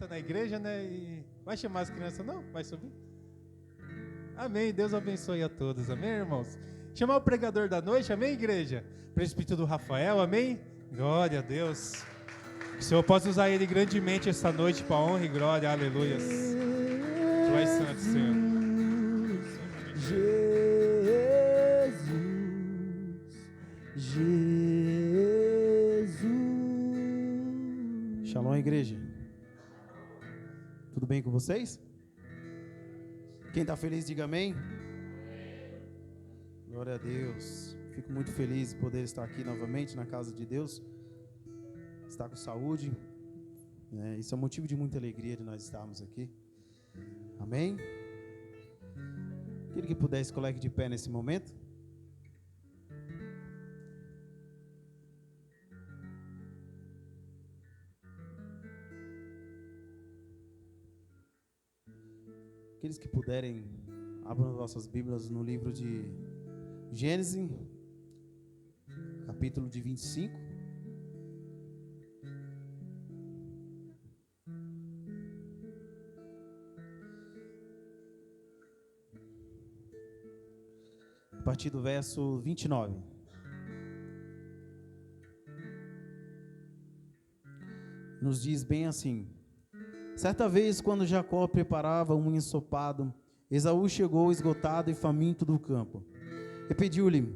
Tá na igreja, né? E vai chamar as crianças, não? Vai subir? Amém. Deus abençoe a todos. Amém, irmãos? Chamar o pregador da noite, amém, igreja? Presbítero Rafael, amém? Glória a Deus. Que o Senhor possa usar ele grandemente esta noite para honra e glória. Aleluias. Tu és santo, Senhor. Jesus. Shalom, igreja. Tudo bem com vocês? Quem está feliz, diga amém. Glória a Deus. Fico muito feliz de poder estar aqui novamente na casa de Deus. Estar com saúde. Isso é um motivo de muita alegria de nós estarmos aqui. Amém? Aquele que puder, se coloque de pé nesse momento. Aqueles que puderem, abram as vossas Bíblias no livro de Gênesis, capítulo de 25. A partir do verso 29. Nos diz bem assim: certa vez, quando Jacó preparava um ensopado, Esaú chegou esgotado e faminto do campo. E pediu-lhe: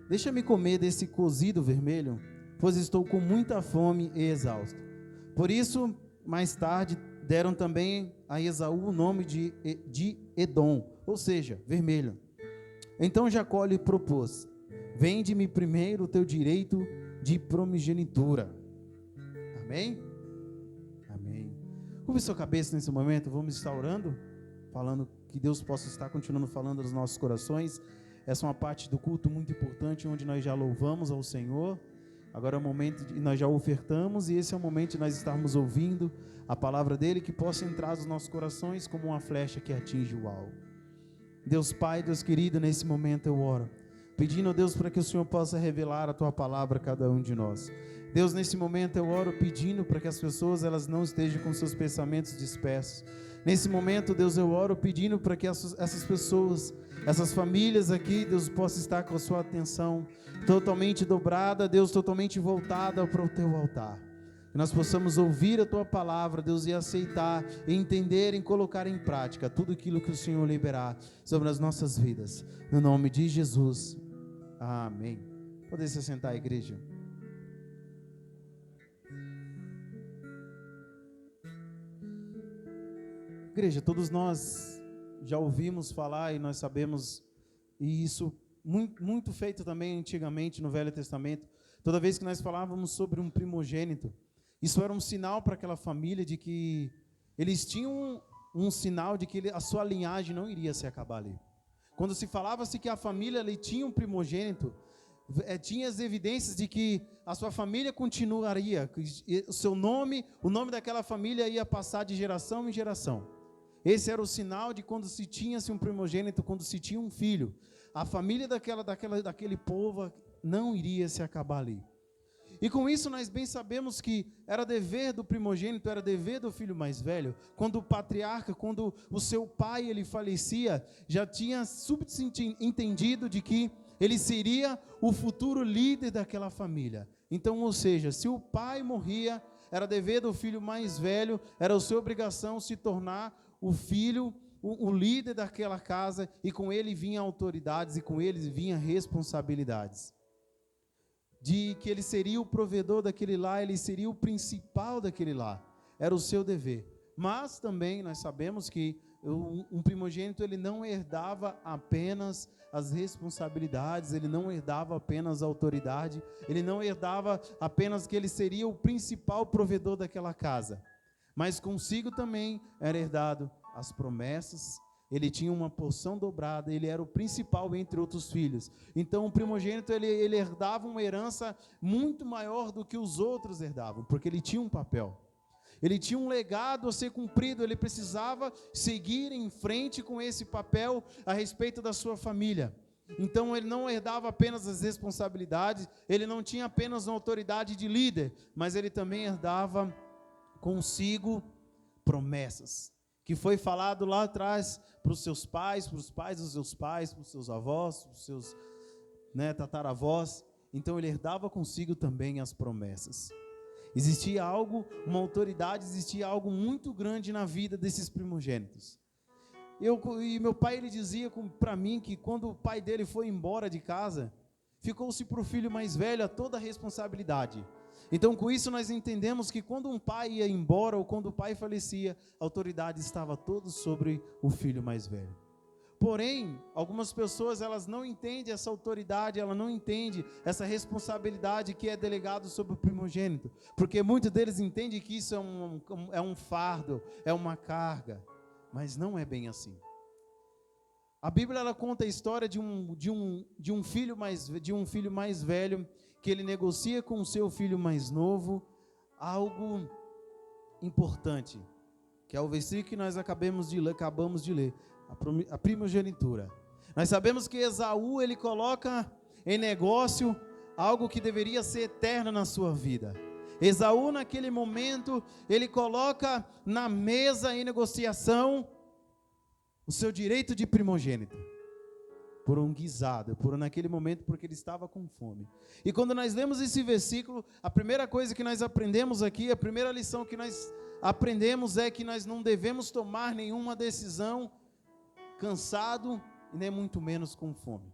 deixa-me comer desse cozido vermelho, pois estou com muita fome e exausto. Por isso, mais tarde, deram também a Esaú o nome de Edom, ou seja, vermelho. Então Jacó lhe propôs: vende-me primeiro o teu direito de primogenitura. Amém? Amém. Curva sua cabeça nesse momento, vamos estar orando, falando que Deus possa estar continuando falando aos nossos corações. Essa é uma parte do culto muito importante, onde nós já louvamos ao Senhor. Agora é o momento de nós já ofertamos, e esse é o momento de nós estarmos ouvindo a palavra dele, que possa entrar nos nossos corações como uma flecha que atinge o alvo. Deus Pai, Deus querido, nesse momento eu oro, pedindo a Deus para que o Senhor possa revelar a tua palavra a cada um de nós. Deus, nesse momento eu oro pedindo para que as pessoas elas não estejam com seus pensamentos dispersos. Nesse momento, Deus, eu oro pedindo para que essas pessoas, essas famílias aqui, Deus, possa estar com a sua atenção totalmente dobrada, Deus, totalmente voltada para o teu altar. Que nós possamos ouvir a tua palavra, Deus, e aceitar, e entender e colocar em prática tudo aquilo que o Senhor liberar sobre as nossas vidas. No nome de Jesus. Amém. Pode se sentar, igreja. Igreja, todos nós já ouvimos falar e nós sabemos, e isso muito feito também antigamente no Velho Testamento, toda vez que nós falávamos sobre um primogênito, isso era um sinal para aquela família de que eles tinham um sinal de que a sua linhagem não iria se acabar ali. Quando se falava-se que a família ali tinha um primogênito, tinha as evidências de que a sua família continuaria, que o seu nome, o nome daquela família ia passar de geração em geração. Esse era o sinal de quando se tinha-se um primogênito, quando se tinha um filho. A família daquele povo não iria se acabar ali. E com isso nós bem sabemos que era dever do primogênito, era dever do filho mais velho. Quando o patriarca, quando o seu pai ele falecia, já tinha subentendido de que ele seria o futuro líder daquela família. Então, ou seja, se o pai morria, era dever do filho mais velho, era a sua obrigação se tornar o filho, o líder daquela casa, e com ele vinha autoridades, e com ele vinha responsabilidades. De que ele seria o provedor daquele lar, ele seria o principal daquele lar, era o seu dever. Mas também nós sabemos que um primogênito ele não herdava apenas as responsabilidades, ele não herdava apenas a autoridade, ele não herdava apenas que ele seria o principal provedor daquela casa, mas consigo também era herdado as promessas, ele tinha uma porção dobrada, ele era o principal entre outros filhos. Então o primogênito ele herdava uma herança muito maior do que os outros herdavam, porque ele tinha um papel. Ele tinha um legado a ser cumprido, ele precisava seguir em frente com esse papel a respeito da sua família. Então ele não herdava apenas as responsabilidades, ele não tinha apenas uma autoridade de líder, mas ele também herdava consigo promessas, que foi falado lá atrás para os seus pais, para os pais dos seus pais, para os seus avós, para os seus tataravós. Então ele herdava consigo também as promessas. Existia algo, uma autoridade, existia algo muito grande na vida desses primogênitos. E meu pai, ele dizia para mim que quando o pai dele foi embora de casa, ficou-se para o filho mais velho toda a responsabilidade. Então, com isso, nós entendemos que quando um pai ia embora ou quando o pai falecia, a autoridade estava toda sobre o filho mais velho. Porém, algumas pessoas, elas não entendem essa autoridade, ela não entende essa responsabilidade que é delegado sobre o primogênito, porque muitos deles entendem que isso é um fardo, é uma carga, mas não é bem assim. A Bíblia, ela conta a história de um filho mais velho, que ele negocia com o seu filho mais novo algo importante, que é o versículo que nós acabamos de ler, a primogenitura. Nós sabemos que Esaú, ele coloca em negócio algo que deveria ser eterno na sua vida. Esaú, naquele momento, ele coloca na mesa em negociação o seu direito de primogênito, por um guisado, naquele momento, porque ele estava com fome. E quando nós lemos esse versículo, a primeira coisa que nós aprendemos aqui, a primeira lição que nós aprendemos é que nós não devemos tomar nenhuma decisão cansado e nem muito menos com fome.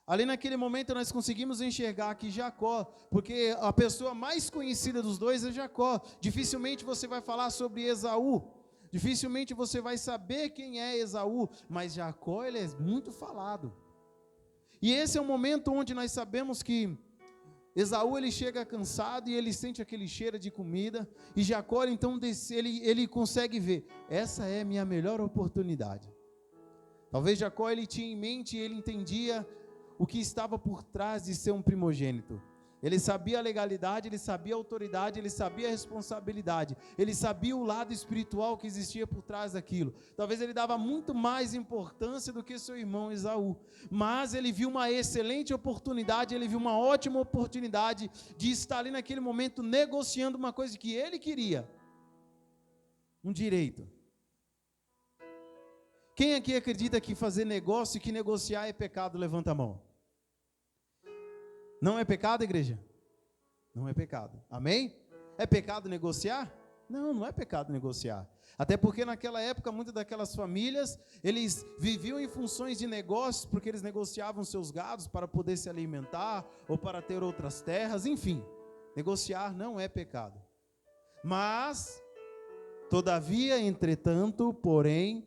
Ali naquele momento nós conseguimos enxergar que Jacó, porque a pessoa mais conhecida dos dois é Jacó, dificilmente você vai falar sobre Esaú, dificilmente você vai saber quem é Esaú, mas Jacó, ele é muito falado. E esse é o momento onde nós sabemos que Esaú, ele chega cansado e ele sente aquele cheiro de comida, e Jacó, então, ele consegue ver, essa é a minha melhor oportunidade. Talvez Jacó, ele tinha em mente, ele entendia o que estava por trás de ser um primogênito. Ele sabia a legalidade, ele sabia a autoridade, ele sabia a responsabilidade, ele sabia o lado espiritual que existia por trás daquilo. Talvez ele dava muito mais importância do que seu irmão Esaú, mas ele viu uma excelente oportunidade, ele viu uma ótima oportunidade de estar ali naquele momento negociando uma coisa que ele queria, um direito. Quem aqui acredita que fazer negócio e que negociar é pecado? Levanta a mão. Não é pecado, igreja? Não é pecado. Amém? É pecado negociar? Não, não é pecado negociar. Até porque naquela época, muitas daquelas famílias, eles viviam em funções de negócios, porque eles negociavam seus gados para poder se alimentar, ou para ter outras terras, enfim. Negociar não é pecado. Mas, todavia, entretanto, porém,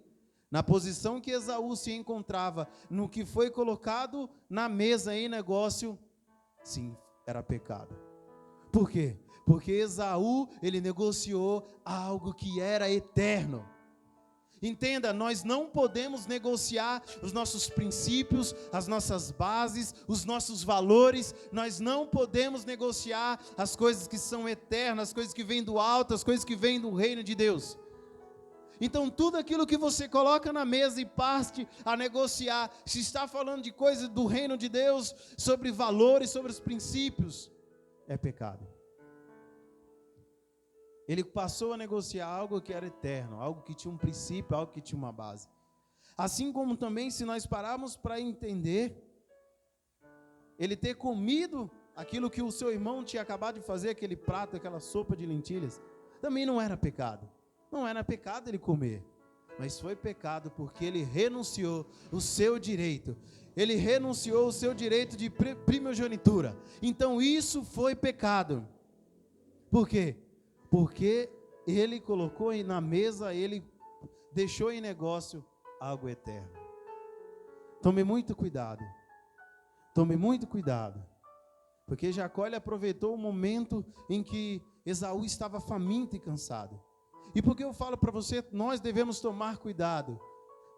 na posição que Esaú se encontrava, no que foi colocado na mesa em negócio, sim, era pecado. Por quê? Porque Esaú, ele negociou algo que era eterno. Entenda, nós não podemos negociar os nossos princípios, as nossas bases, os nossos valores. Nós não podemos negociar as coisas que são eternas, as coisas que vêm do alto, as coisas que vêm do reino de Deus. Então tudo aquilo que você coloca na mesa e parte a negociar, se está falando de coisas do reino de Deus, sobre valores, sobre os princípios, é pecado. Ele passou a negociar algo que era eterno, algo que tinha um princípio, algo que tinha uma base. Assim como também, se nós pararmos para entender, ele ter comido aquilo que o seu irmão tinha acabado de fazer, aquele prato, aquela sopa de lentilhas, também não era pecado. Não era pecado ele comer, mas foi pecado porque ele renunciou o seu direito. Ele renunciou o seu direito de primogenitura. Então isso foi pecado. Por quê? Porque ele colocou na mesa, ele deixou em negócio algo eterno. Tome muito cuidado. Tome muito cuidado. Porque Jacó, ele aproveitou o momento em que Esaú estava faminto e cansado. E por que eu falo para você, nós devemos tomar cuidado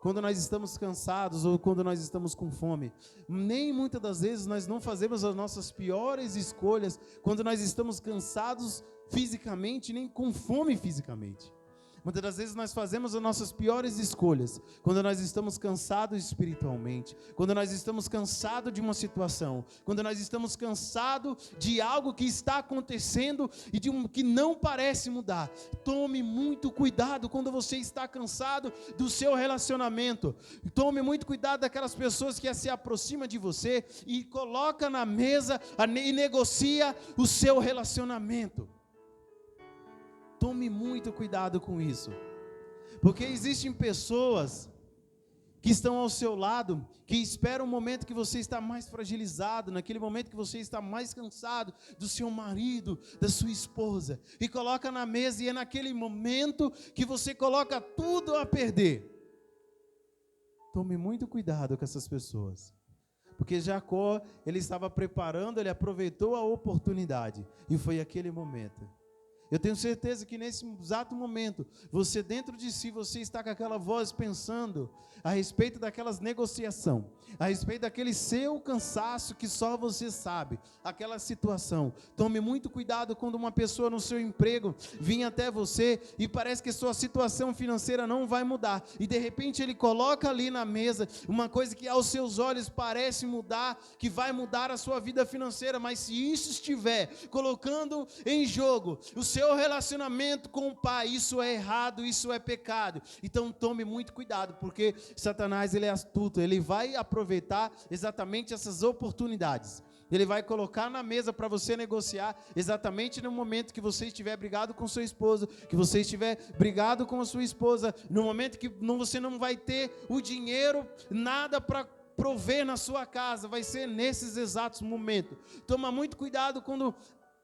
quando nós estamos cansados ou quando nós estamos com fome. Nem muitas das vezes nós não fazemos as nossas piores escolhas quando nós estamos cansados fisicamente, nem com fome fisicamente. Muitas das vezes nós fazemos as nossas piores escolhas quando nós estamos cansados espiritualmente, quando nós estamos cansados de uma situação, quando nós estamos cansados de algo que está acontecendo e de que não parece mudar. Tome muito cuidado quando você está cansado do seu relacionamento. Tome muito cuidado daquelas pessoas que se aproximam de você e coloca na mesa e negocia o seu relacionamento. Tome muito cuidado com isso, porque existem pessoas que estão ao seu lado, que esperam o momento que você está mais fragilizado, naquele momento que você está mais cansado do seu marido, da sua esposa, e coloca na mesa, e é naquele momento que você coloca tudo a perder. Tome muito cuidado com essas pessoas, porque Jacó, ele estava preparando, ele aproveitou a oportunidade, e foi aquele momento. Eu tenho certeza que nesse exato momento, você dentro de si, você está com aquela voz pensando a respeito daquelas negociações, a respeito daquele seu cansaço que só você sabe, aquela situação. Tome muito cuidado quando uma pessoa no seu emprego vinha até você e parece que sua situação financeira não vai mudar, e de repente ele coloca ali na mesa uma coisa que aos seus olhos parece mudar, que vai mudar a sua vida financeira, mas se isso estiver colocando em jogo o seu relacionamento com o Pai, isso é errado, isso é pecado. Então tome muito cuidado, porque Satanás, ele é astuto, ele vai aproveitar exatamente essas oportunidades. Ele vai colocar na mesa para você negociar exatamente no momento que você estiver brigado com sua esposa, que você estiver brigado com a sua esposa, no momento que você não vai ter o dinheiro, nada para prover na sua casa, vai ser nesses exatos momentos. Toma muito cuidado quando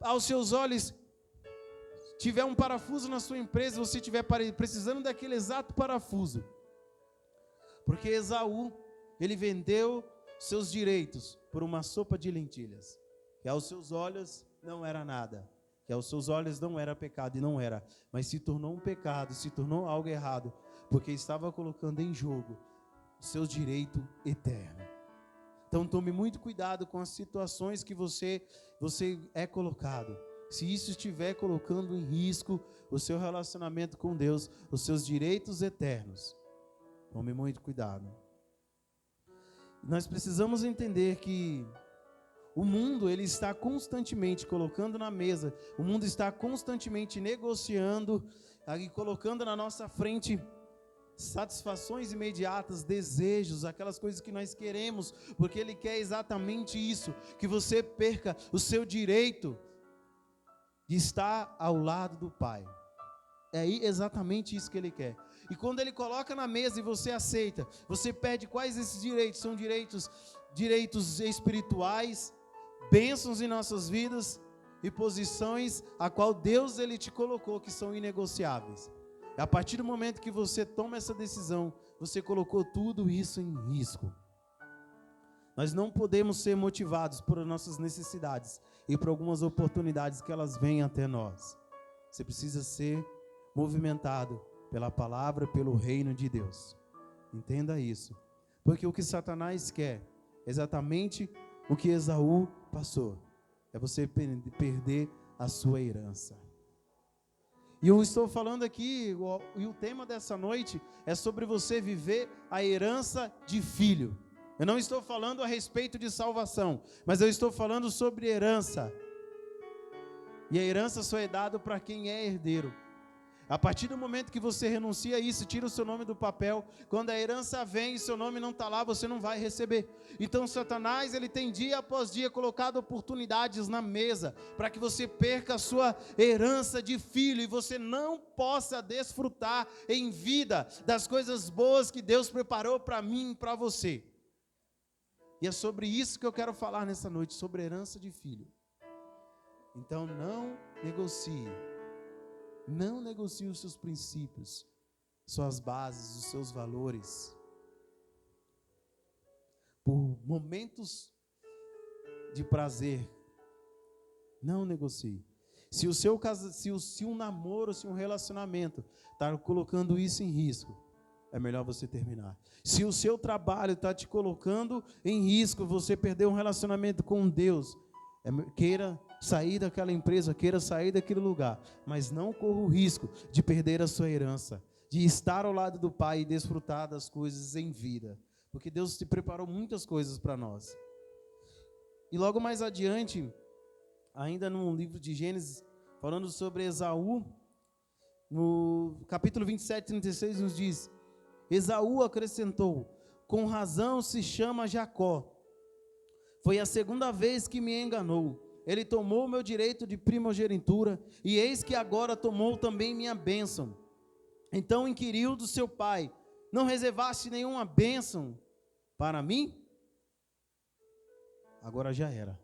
aos seus olhos tiver um parafuso na sua empresa, você estiver precisando daquele exato parafuso. Porque Esaú, ele vendeu seus direitos por uma sopa de lentilhas, que aos seus olhos não era nada, que aos seus olhos não era pecado, e não era, mas se tornou um pecado, se tornou algo errado, porque estava colocando em jogo o seu direito eterno. Então tome muito cuidado com as situações que você é colocado. Se isso estiver colocando em risco o seu relacionamento com Deus, os seus direitos eternos, tome muito cuidado. Nós precisamos entender que o mundo, ele está constantemente colocando na mesa, o mundo está constantemente negociando e colocando na nossa frente satisfações imediatas, desejos, aquelas coisas que nós queremos, porque ele quer exatamente isso, que você perca o seu direito de estar ao lado do Pai. É exatamente isso que ele quer. E quando ele coloca na mesa e você aceita, você perde quais esses direitos? São direitos espirituais, bênçãos em nossas vidas e posições a qual Deus, ele te colocou, que são inegociáveis. A partir do momento que você toma essa decisão, você colocou tudo isso em risco. Nós não podemos ser motivados por nossas necessidades e por algumas oportunidades que elas vêm até nós. Você precisa ser movimentado pela palavra, pelo reino de Deus. Entenda isso. Porque o que Satanás quer, é exatamente o que Esaú passou, é você perder a sua herança. E eu estou falando aqui, e o tema dessa noite é sobre você viver a herança de filho. Eu não estou falando a respeito de salvação, mas eu estou falando sobre herança. E a herança só é dada para quem é herdeiro. A partir do momento que você renuncia a isso, tira o seu nome do papel, quando a herança vem e seu nome não está lá, você não vai receber. Então Satanás, ele tem dia após dia colocado oportunidades na mesa, para que você perca a sua herança de filho, e você não possa desfrutar em vida das coisas boas que Deus preparou para mim e para você. E é sobre isso que eu quero falar nessa noite, sobre herança de filho. Então não negocie. Não negocie os seus princípios, suas bases, os seus valores, por momentos de prazer. Não negocie. Se o seu caso, se um namoro, se um relacionamento está colocando isso em risco, é melhor você terminar. Se o seu trabalho está te colocando em risco, você perder um relacionamento com Deus, queira sair daquela empresa, queira sair daquele lugar, mas não corra o risco de perder a sua herança, de estar ao lado do Pai e desfrutar das coisas em vida, porque Deus te preparou muitas coisas para nós. E logo mais adiante, ainda no livro de Gênesis, falando sobre Esaú, no capítulo 27, 36 nos diz: Esaú acrescentou: com razão se chama Jacó. Foi a segunda vez que me enganou. Ele tomou meu direito de primogenitura, e eis que agora tomou também minha bênção. Então inquiriu do seu pai: não reservaste nenhuma bênção para mim? Agora já era.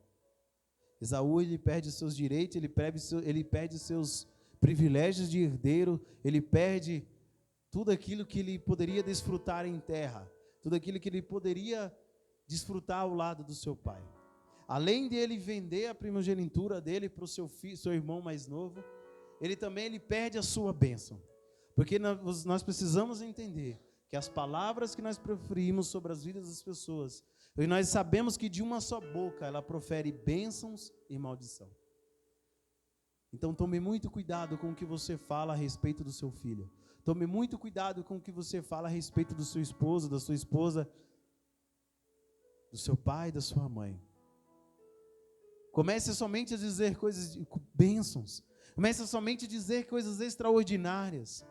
Esaú, ele perde seus direitos, ele perde seus privilégios de herdeiro, ele perde tudo aquilo que ele poderia desfrutar em terra, tudo aquilo que ele poderia desfrutar ao lado do seu pai. Além de ele vender a primogenitura dele para o seu irmão mais novo, ele também perde a sua bênção. Porque nós precisamos entender que as palavras que nós proferimos sobre as vidas das pessoas, e nós sabemos que de uma só boca ela profere bênçãos e maldição. Então tome muito cuidado com o que você fala a respeito do seu filho. Tome muito cuidado com o que você fala a respeito do seu esposo, da sua esposa, do seu pai, da sua mãe. Comece somente a dizer coisas, bênçãos. Comece somente a dizer coisas extraordinárias.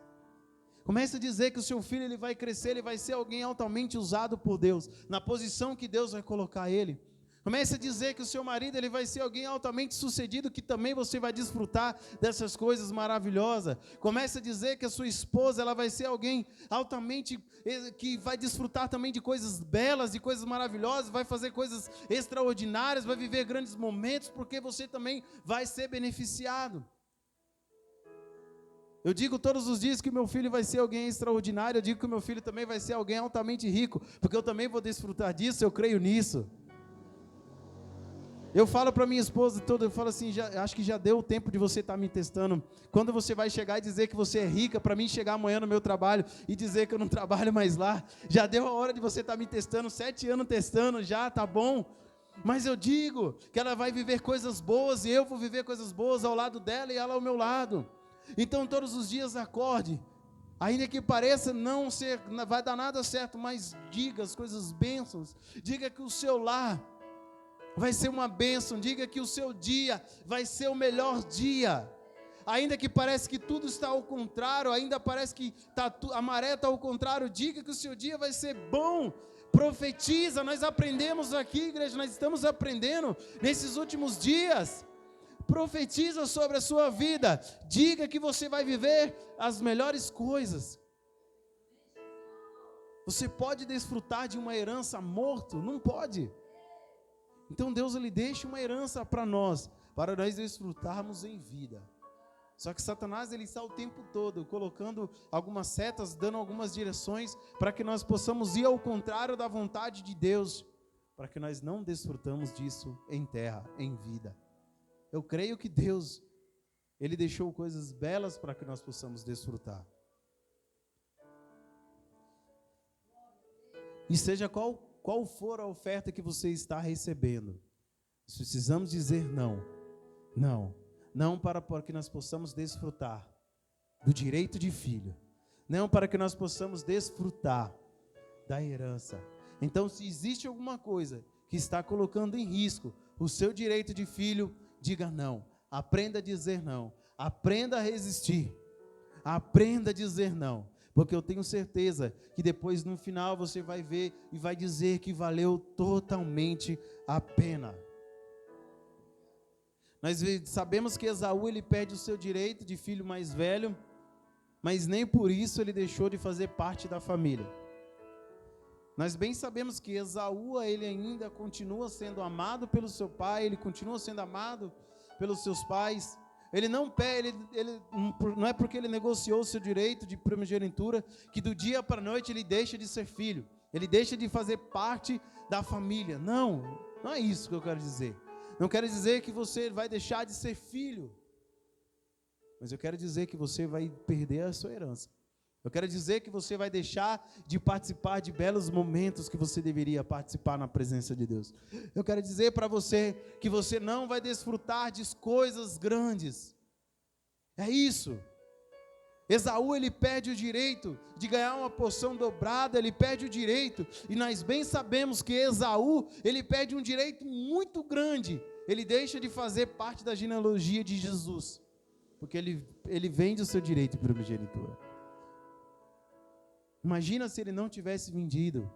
Comece a dizer que o seu filho ele vai crescer, ele vai ser alguém altamente usado por Deus, na posição que Deus vai colocar ele. Comece a dizer que o seu marido ele vai ser alguém altamente sucedido, que também você vai desfrutar dessas coisas maravilhosas. Comece a dizer que a sua esposa ela vai ser alguém altamente, que vai desfrutar também de coisas belas, de coisas maravilhosas, vai fazer coisas extraordinárias, vai viver grandes momentos, porque você também vai ser beneficiado. Eu digo todos os dias que meu filho vai ser alguém extraordinário, eu digo que meu filho também vai ser alguém altamente rico, porque eu também vou desfrutar disso, eu creio nisso. Eu falo para minha esposa toda, eu falo assim, acho que já deu o tempo de você estar me testando. Quando você vai chegar e dizer que você é rica, para mim chegar amanhã no meu trabalho e dizer que eu não trabalho mais lá, já deu a hora de você estar me testando, 7 anos testando já, tá bom? Mas eu digo que ela vai viver coisas boas e eu vou viver coisas boas ao lado dela e ela ao meu lado. Então todos os dias acorde, ainda que pareça não vai dar nada certo, mas diga as coisas bênçãos, diga que o seu lar vai ser uma bênção, diga que o seu dia vai ser o melhor dia, ainda que parece que tudo está ao contrário, ainda parece que a maré está ao contrário, diga que o seu dia vai ser bom, profetiza. Nós aprendemos aqui, igreja, nós estamos aprendendo nesses últimos dias. Profetiza sobre a sua vida, diga que você vai viver as melhores coisas. Você pode desfrutar de uma herança morto? Não pode. Então Deus ele deixa uma herança para nós desfrutarmos em vida. Só que Satanás ele está o tempo todo colocando algumas setas, dando algumas direções para que nós possamos ir ao contrário da vontade de Deus, para que nós não desfrutamos disso em terra, em vida. Eu creio que Deus, ele deixou coisas belas para que nós possamos desfrutar. E seja qual for a oferta que você está recebendo, precisamos dizer não para que nós possamos desfrutar do direito de filho, não para que nós possamos desfrutar da herança. Então, se existe alguma coisa que está colocando em risco o seu direito de filho, diga não, aprenda a dizer não, aprenda a resistir, aprenda a dizer não, porque eu tenho certeza que depois no final você vai ver e vai dizer que valeu totalmente a pena. Nós sabemos que Esaú ele perde o seu direito de filho mais velho, mas nem por isso ele deixou de fazer parte da família. Nós bem sabemos que Esaú, ele ainda continua sendo amado pelo seu pai, ele continua sendo amado pelos seus pais. Ele não é porque ele negociou o seu direito de primogenitura que do dia para a noite ele deixa de ser filho, ele deixa de fazer parte da família. Não é isso que eu quero dizer. Não quero dizer que você vai deixar de ser filho, mas eu quero dizer que você vai perder a sua herança. Eu quero dizer que você vai deixar de participar de belos momentos que você deveria participar na presença de Deus. Eu quero dizer para você que você não vai desfrutar de coisas grandes. É isso. Esaú, ele perde o direito de ganhar uma porção dobrada, ele perde o direito, e nós bem sabemos que Esaú, ele perde um direito muito grande, ele deixa de fazer parte da genealogia de Jesus, porque ele vende o seu direito de primogenitura. Imagina se ele não tivesse vendido,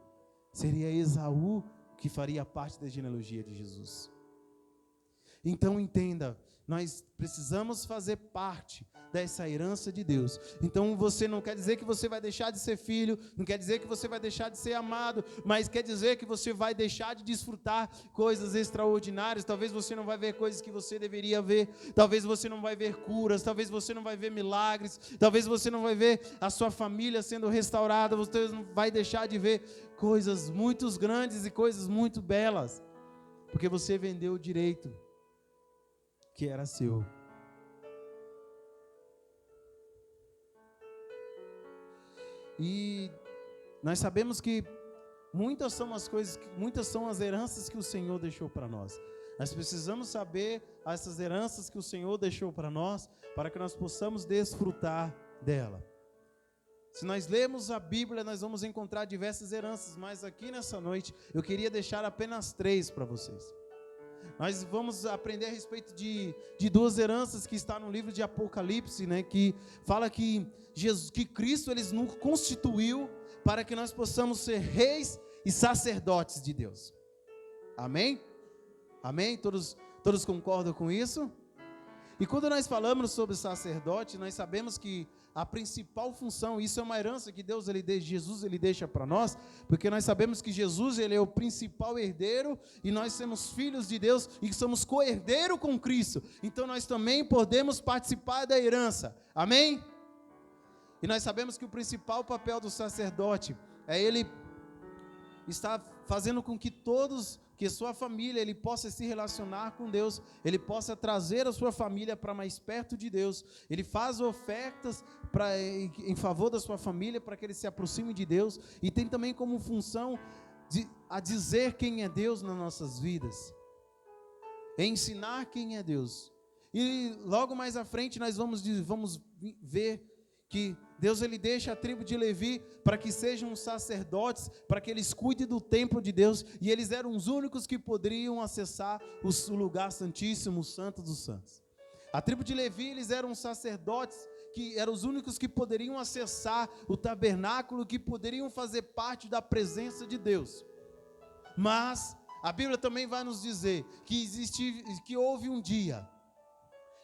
seria Esaú que faria parte da genealogia de Jesus. Então entenda, nós precisamos fazer parte dessa herança de Deus. Então você não quer dizer que você vai deixar de ser filho, não quer dizer que você vai deixar de ser amado, mas quer dizer que você vai deixar de desfrutar coisas extraordinárias. Talvez você não vai ver coisas que você deveria ver, talvez você não vai ver curas, talvez você não vai ver milagres, talvez você não vai ver a sua família sendo restaurada, você não vai deixar de ver coisas muito grandes e coisas muito belas, porque você vendeu o direito que era seu. E nós sabemos que muitas são as heranças que o Senhor deixou para nós. Nós precisamos saber essas heranças que o Senhor deixou para nós, para que nós possamos desfrutar dela. Se nós lermos a Bíblia, nós vamos encontrar diversas heranças, mas aqui nessa noite eu queria deixar apenas 3 para vocês. Nós vamos aprender a respeito de 2 heranças que está no livro de Apocalipse, né, que fala que Cristo ele nos constituiu para que nós possamos ser reis e sacerdotes de Deus. Amém? Amém? Todos concordam com isso? E quando nós falamos sobre sacerdote, nós sabemos que a principal função, isso é uma herança que Jesus ele deixa para nós, porque nós sabemos que Jesus ele é o principal herdeiro, e nós somos filhos de Deus, e somos co-herdeiro com Cristo, então nós também podemos participar da herança, amém? E nós sabemos que o principal papel do sacerdote, é ele estar fazendo com que sua família, ele possa se relacionar com Deus, ele possa trazer a sua família para mais perto de Deus, ele faz ofertas em favor da sua família, para que ele se aproxime de Deus, e tem também como função a dizer quem é Deus nas nossas vidas, ensinar quem é Deus. E logo mais à frente nós vamos ver que Deus ele deixa a tribo de Levi para que sejam sacerdotes, para que eles cuidem do templo de Deus, e eles eram os únicos que poderiam acessar o lugar santíssimo, o santo dos santos. A tribo de Levi, eles eram sacerdotes, que eram os únicos que poderiam acessar o tabernáculo, que poderiam fazer parte da presença de Deus. Mas a Bíblia também vai nos dizer que houve um dia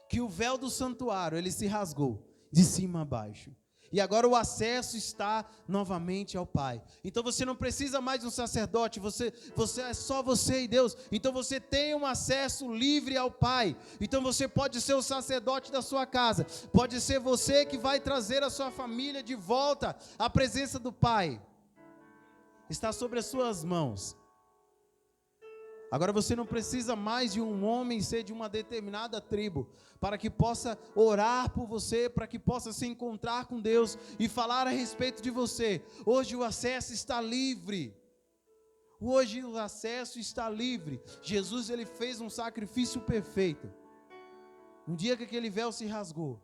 que o véu do santuário ele se rasgou de cima a baixo, e agora o acesso está novamente ao Pai. Então você não precisa mais de um sacerdote, você é só você e Deus. Então você tem um acesso livre ao Pai. Então você pode ser o sacerdote da sua casa, pode ser você que vai trazer a sua família de volta à presença do Pai. Está sobre as suas mãos. Agora você não precisa mais de um homem ser de uma determinada tribo, para que possa orar por você, para que possa se encontrar com Deus e falar a respeito de você. Hoje o acesso está livre. Hoje o acesso está livre. Jesus ele fez um sacrifício perfeito. No dia que aquele véu se rasgou,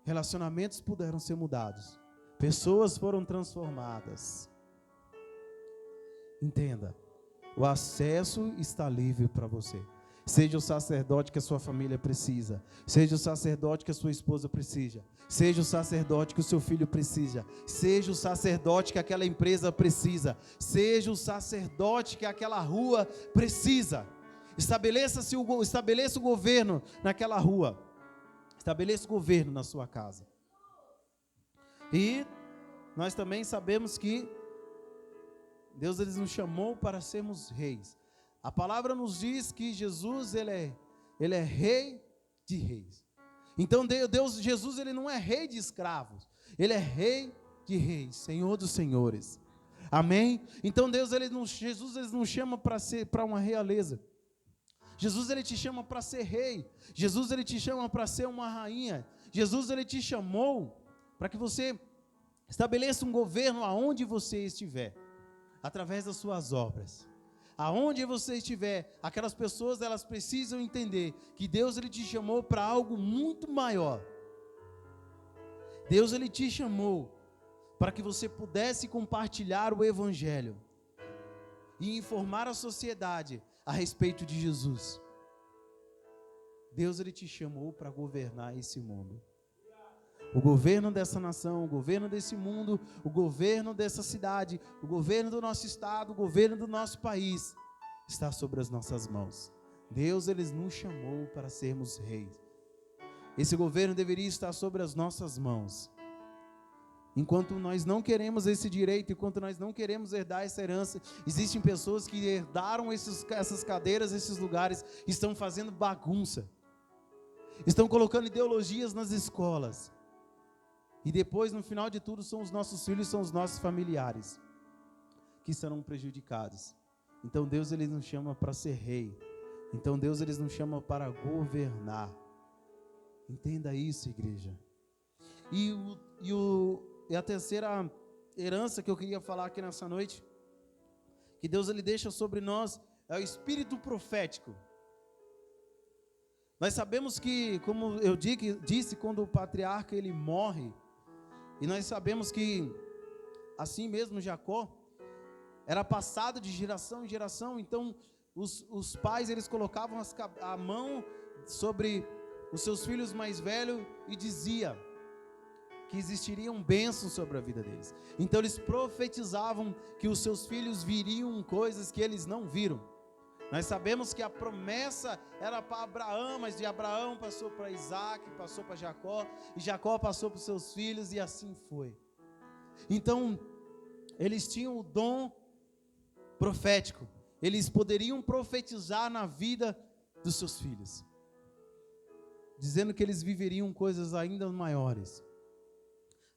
relacionamentos puderam ser mudados, pessoas foram transformadas. Entenda. O acesso está livre para você. Seja o sacerdote que a sua família precisa, seja o sacerdote que a sua esposa precisa, seja o sacerdote que o seu filho precisa, seja o sacerdote que aquela empresa precisa, seja o sacerdote que aquela rua precisa. Estabeleça o governo naquela rua, estabeleça o governo na sua casa. E nós também sabemos que Deus ele nos chamou para sermos reis. A palavra nos diz que Jesus ele é rei de reis. Então Jesus ele não é rei de escravos, ele é rei de reis, Senhor dos senhores. Amém? Então Jesus ele nos chama para uma realeza. Jesus ele te chama para ser rei. Jesus ele te chama para ser uma rainha. Jesus ele te chamou para que você estabeleça um governo aonde você estiver, através das suas obras. Aonde você estiver, aquelas pessoas, elas precisam entender que Deus, Ele te chamou para algo muito maior. Deus, Ele te chamou para que você pudesse compartilhar o Evangelho e informar a sociedade a respeito de Jesus. Deus, Ele te chamou para governar esse mundo. O governo dessa nação, o governo desse mundo, o governo dessa cidade, o governo do nosso estado, o governo do nosso país, está sobre as nossas mãos. Deus, Ele nos chamou para sermos reis. Esse governo deveria estar sobre as nossas mãos. Enquanto nós não queremos esse direito, enquanto nós não queremos herdar essa herança, existem pessoas que herdaram essas cadeiras, esses lugares, estão fazendo bagunça, estão colocando ideologias nas escolas, e depois, no final de tudo, são os nossos filhos, são os nossos familiares que serão prejudicados. Então Deus, Ele nos chama para ser rei. Então Deus, Ele nos chama para governar. Entenda isso, igreja. E a terceira herança que eu queria falar aqui nessa noite, que Deus, Ele deixa sobre nós, é o espírito profético. Nós sabemos que, como eu disse, quando o patriarca ele morre, e nós sabemos que, assim mesmo, Jacó era passado de geração em geração. Então os pais, eles colocavam a mão sobre os seus filhos mais velhos e dizia que existiriam bênçãos sobre a vida deles. Então eles profetizavam que os seus filhos viriam coisas que eles não viram. Nós sabemos que a promessa era para Abraão, mas de Abraão passou para Isaac, passou para Jacó, e Jacó passou para os seus filhos, e assim foi. Então, eles tinham o dom profético, eles poderiam profetizar na vida dos seus filhos, dizendo que eles viveriam coisas ainda maiores.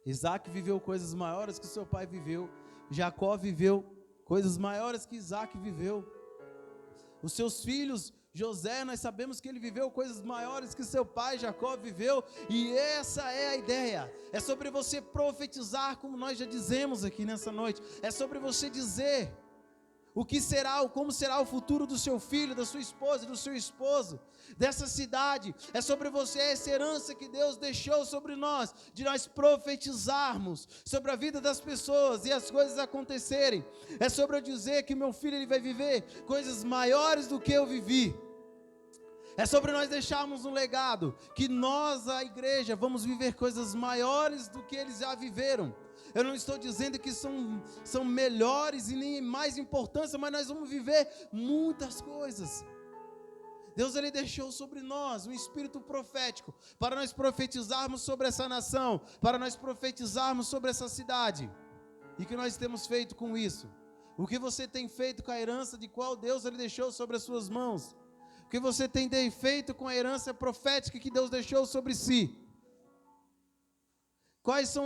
Isaac viveu coisas maiores que seu pai viveu, Jacó viveu coisas maiores que Isaac viveu. Os seus filhos, José, nós sabemos que ele viveu coisas maiores que seu pai Jacó viveu, e essa é a ideia. É sobre você profetizar, como nós já dizemos aqui nessa noite. É sobre você dizer o que será, como será o futuro do seu filho, da sua esposa, do seu esposo, dessa cidade. É sobre você, essa herança que Deus deixou sobre nós, de nós profetizarmos sobre a vida das pessoas e as coisas acontecerem. É sobre eu dizer que meu filho, ele vai viver coisas maiores do que eu vivi. É sobre nós deixarmos um legado, que nós, a igreja, vamos viver coisas maiores do que eles já viveram. Eu não estou dizendo que são melhores e nem mais importância, mas nós vamos viver muitas coisas. Deus, Ele deixou sobre nós um espírito profético, para nós profetizarmos sobre essa nação, para nós profetizarmos sobre essa cidade. E o que nós temos feito com isso? O que você tem feito com a herança de qual Deus, Ele deixou sobre as suas mãos? O que você tem feito com a herança profética que Deus deixou sobre si? Quais são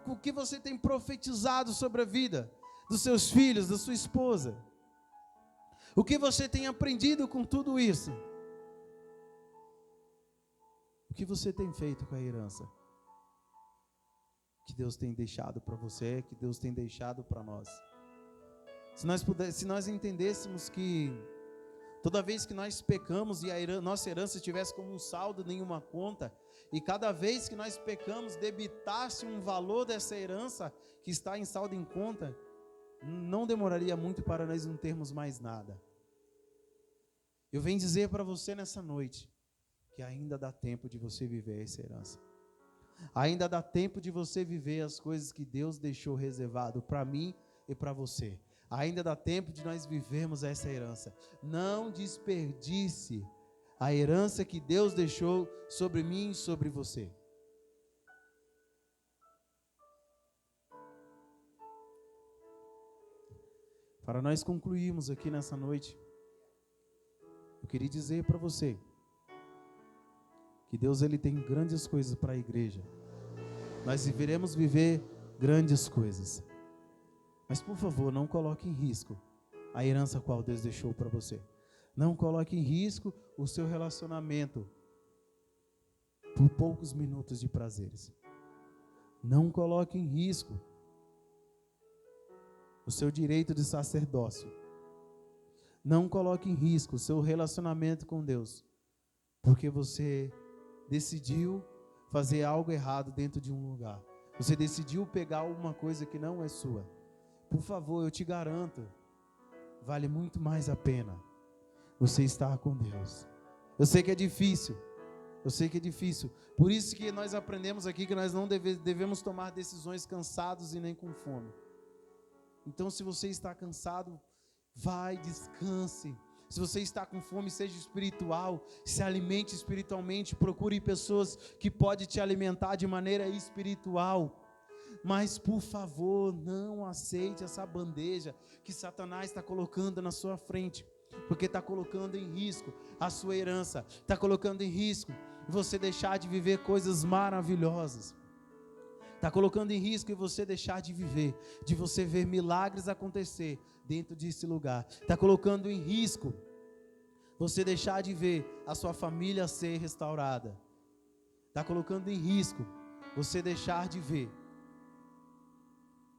o que você tem profetizado sobre a vida dos seus filhos, da sua esposa? O que você tem aprendido com tudo isso? O que você tem feito com a herança que Deus tem deixado para você, que Deus tem deixado para nós? Se nós entendêssemos que toda vez que nós pecamos e a nossa herança estivesse como um saldo em uma conta, e cada vez que nós pecamos debitasse um valor dessa herança que está em saldo em conta, não demoraria muito para nós não termos mais nada. Eu venho dizer para você nessa noite que ainda dá tempo de você viver essa herança. Ainda dá tempo de você viver as coisas que Deus deixou reservado para mim e para você. Ainda dá tempo de nós vivermos essa herança. Não desperdice a herança que Deus deixou sobre mim e sobre você. Para nós concluirmos aqui nessa noite, eu queria dizer para você que Deus, Ele tem grandes coisas para a igreja. Nós iremos viver grandes coisas. Mas, por favor, não coloque em risco a herança qual Deus deixou para você. Não coloque em risco o seu relacionamento por poucos minutos de prazeres. Não coloque em risco o seu direito de sacerdócio. Não coloque em risco o seu relacionamento com Deus, porque você decidiu fazer algo errado dentro de um lugar. Você decidiu pegar alguma coisa que não é sua. Por favor, eu te garanto, vale muito mais a pena você estar com Deus. Eu sei que é difícil. Eu sei que é difícil. Por isso que nós aprendemos aqui que nós não devemos tomar decisões cansados e nem com fome. Então, se você está cansado, vai, descanse. Se você está com fome, seja espiritual, se alimente espiritualmente, procure pessoas que podem te alimentar de maneira espiritual. Mas, por favor, não aceite essa bandeja que Satanás está colocando na sua frente, porque está colocando em risco a sua herança, está colocando em risco você deixar de viver coisas maravilhosas. Está colocando em risco você deixar de viver, de você ver milagres acontecer dentro desse lugar. Está colocando em risco você deixar de ver a sua família ser restaurada. Está colocando em risco você deixar de ver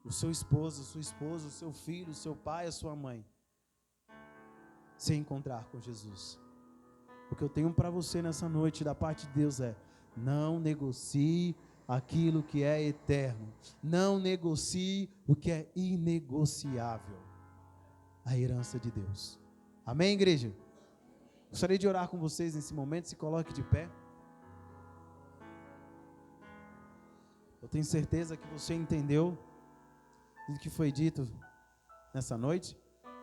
o seu esposo, sua esposa, o seu filho, o seu pai, a sua mãe se encontrar com Jesus. O que eu tenho para você nessa noite da parte de Deus é: não negocie aquilo que é eterno. Não negocie o que é inegociável. A herança de Deus. Amém, igreja? Gostaria de orar com vocês nesse momento. Se coloque de pé. Eu tenho certeza que você entendeu o que foi dito nessa noite.